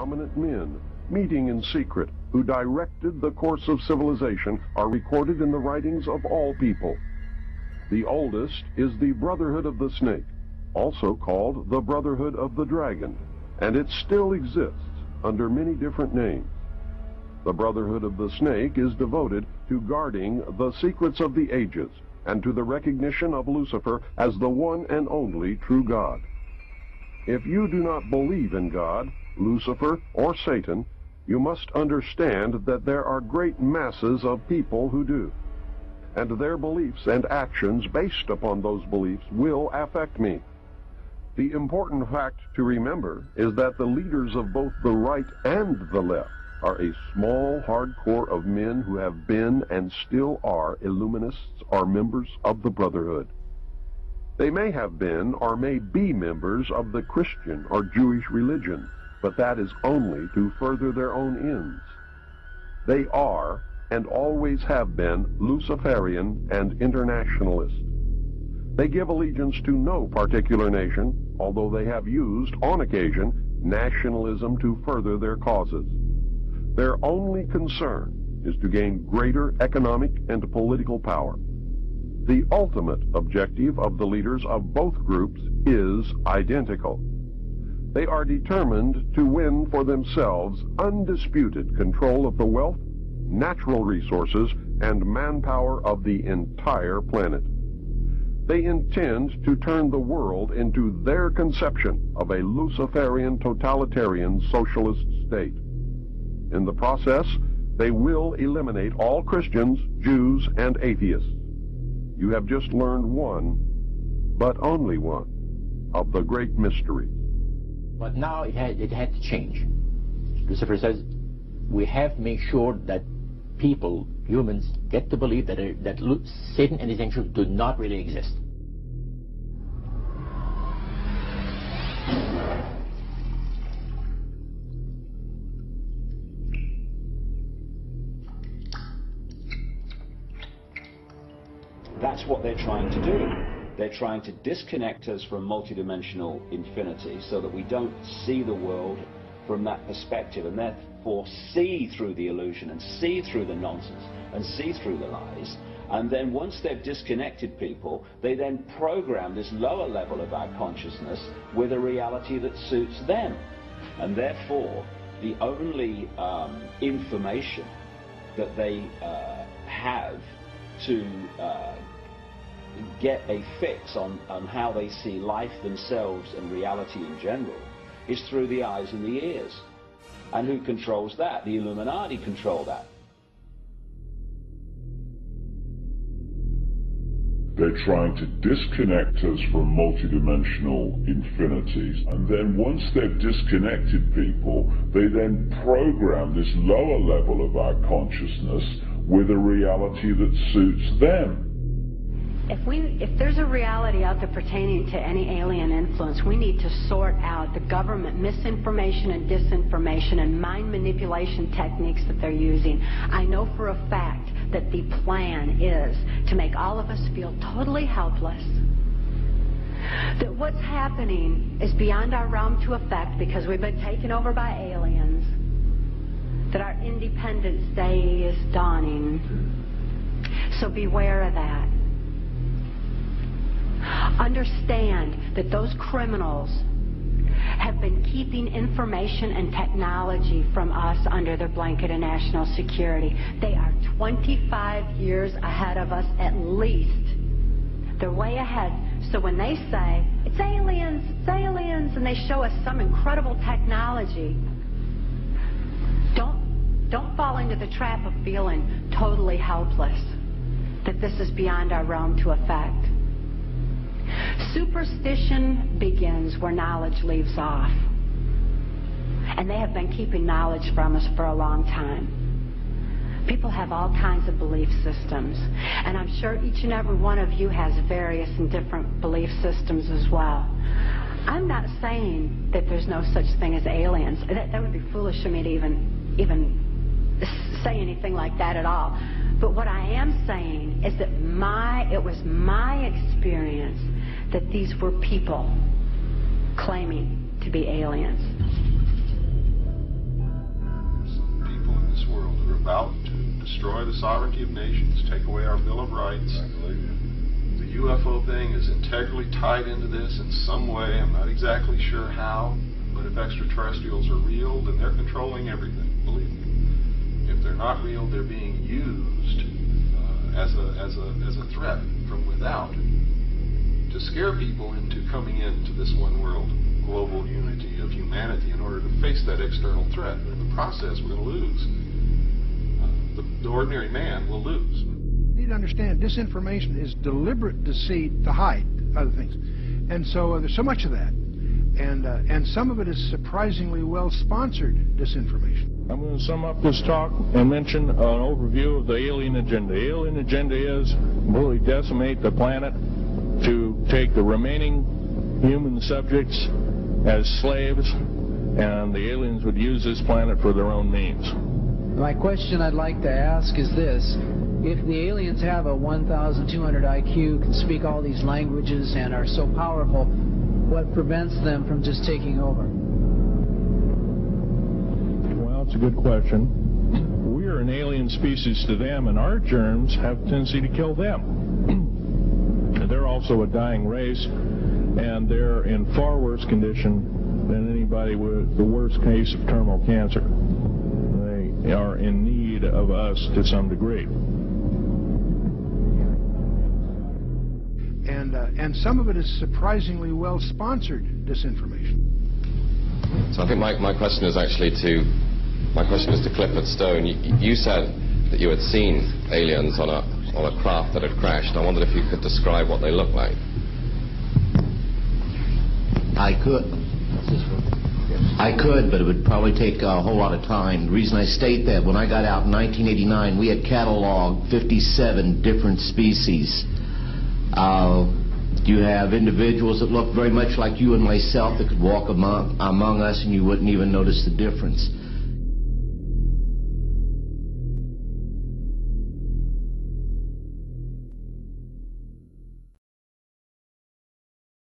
prominent men, meeting in secret, who directed the course of civilization, are recorded in the writings of all people. The oldest is the Brotherhood of the Snake, also called the Brotherhood of the Dragon, and it still exists under many different names. The Brotherhood of the Snake is devoted to guarding the secrets of the ages and to the recognition of Lucifer as the one and only true God. If you do not believe in God, Lucifer, or Satan, you must understand that there are great masses of people who do, and their beliefs and actions based upon those beliefs will affect me. The important fact to remember is that the leaders of both the right and the left are a small, hard core of men who have been and still are Illuminists or members of the Brotherhood. They may have been or may be members of the Christian or Jewish religion, but that is only to further their own ends. They are and always have been Luciferian and internationalist. They give allegiance to no particular nation, although they have used, on occasion, nationalism to further their causes. Their only concern is to gain greater economic and political power. The ultimate objective of the leaders of both groups is identical. They are determined to win for themselves undisputed control of the wealth, natural resources, and manpower of the entire planet. They intend to turn the world into their conception of a Luciferian totalitarian socialist state. In the process, they will eliminate all Christians, Jews, and atheists. You have just learned one, but only one, of the great mysteries. But now it had to change. Lucifer says we have to make sure that people, humans, get to believe that Satan and his angels do not really exist. That's what they're trying to do. They're trying to disconnect us from multidimensional infinity so that we don't see the world from that perspective and therefore see through the illusion and see through the nonsense and see through the lies. And then once they've disconnected people, they then program this lower level of our consciousness with a reality that suits them. And therefore, the only information that they have to get a fix on how they see life themselves and reality in general is through the eyes and the ears. And who controls that? The Illuminati control that. They're trying to disconnect us from multidimensional infinities, and then once they've disconnected people, they then program this lower level of our consciousness with a reality that suits them. If there's a reality out there pertaining to any alien influence, we need to sort out the government misinformation and disinformation and mind manipulation techniques that they're using. I know for a fact that the plan is to make all of us feel totally helpless, that what's happening is beyond our realm to affect because we've been taken over by aliens, that our Independence Day is dawning. So beware of that. Understand that those criminals have been keeping information and technology from us under their blanket of national security. They are 25 years ahead of us at least. They're way ahead. So when they say, it's aliens, and they show us some incredible technology, don't fall into the trap of feeling totally helpless, that this is beyond our realm to affect. Superstition begins where knowledge leaves off. And they have been keeping knowledge from us for a long time. People have all kinds of belief systems. And I'm sure each and every one of you has various and different belief systems as well. I'm not saying that there's no such thing as aliens. That would be foolish of me to even say anything like that at all. But what I am saying is that it was my experience that these were people claiming to be aliens. about to destroy the sovereignty of nations, take away our Bill of Rights. The UFO thing is integrally tied into this in some way. I'm not exactly sure how, but if extraterrestrials are real, then they're controlling everything, believe me. If they're not real, they're being used as a threat from without to scare people into coming into this one world global unity of humanity in order to face that external threat. But in the process, we're going to lose. The ordinary man will lose. You need to understand, disinformation is deliberate deceit to hide other things. And so there's so much of that. And some of it is surprisingly well-sponsored disinformation. I'm going to sum up this talk and mention an overview of the alien agenda. The alien agenda is really decimate the planet, to take the remaining human subjects as slaves, and the aliens would use this planet for their own means. My question I'd like to ask is this: if the aliens have a 1,200 IQ, can speak all these languages, and are so powerful, what prevents them from just taking over? Well, it's a good question. We are an alien species to them, and our germs have a tendency to kill them. They're also a dying race, and they're in far worse condition than anybody with the worst case of terminal cancer. They are in need of us to some degree. And some of it is surprisingly well-sponsored disinformation. So I think my question is actually to Clifford Stone. You said that you had seen aliens on a craft that had crashed. I wondered if you could describe what they looked like. I could, but it would probably take a whole lot of time. The reason I state that, when I got out in 1989, we had cataloged 57 different species. You have individuals that look very much like you and myself that could walk among us and you wouldn't even notice the difference.